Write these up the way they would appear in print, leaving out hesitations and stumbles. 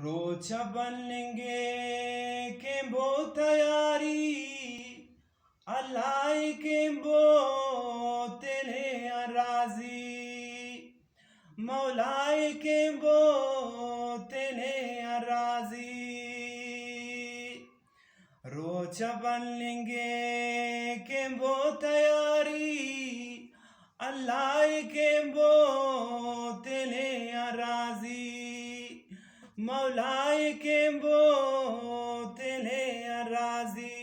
रोचा बनेंगे के बो तैयारी अल्लाह के बो तेरे राजी मौलाए के बो तेरे राजी रोचा बनेंगे के बो तैयारी अल्लाह के बो तेरे राजी मौलाए के बो तेरे राजी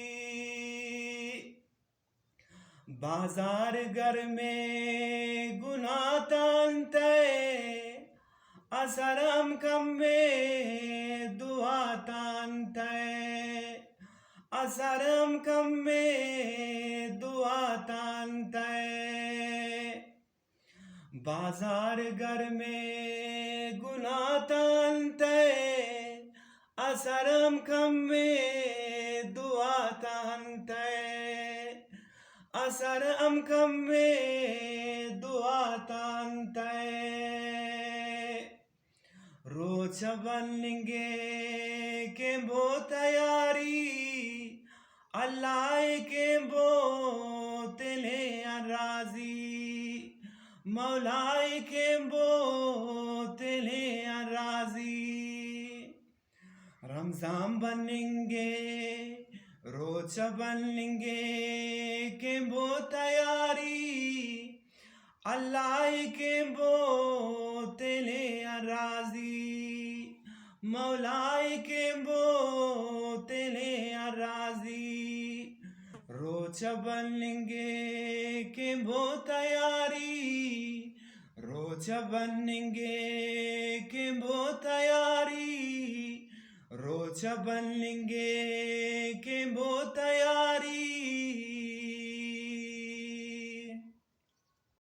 बाजार घर में गुनाह तानते असरम कम में दुआ तानते असरम कम में दुआ तानते बाजार घर में गुनाह तानते असरम कम में दुआ तानते असरम कम में दुआ तानते रोज बनेंगे के बो तैयारी अल्लाह के बो तेरे राजी मौलाए के बो तेरे राजी रमजान बनेंगे रोज बनेंगे के बो तैयारी अल्लाह के बो तेरे राजी मौलाए के बो तेरे राजी रोज बनेंगे के बो तैयारी रोज बनेंगे के बो तैयारी रोज बनेंगे के बो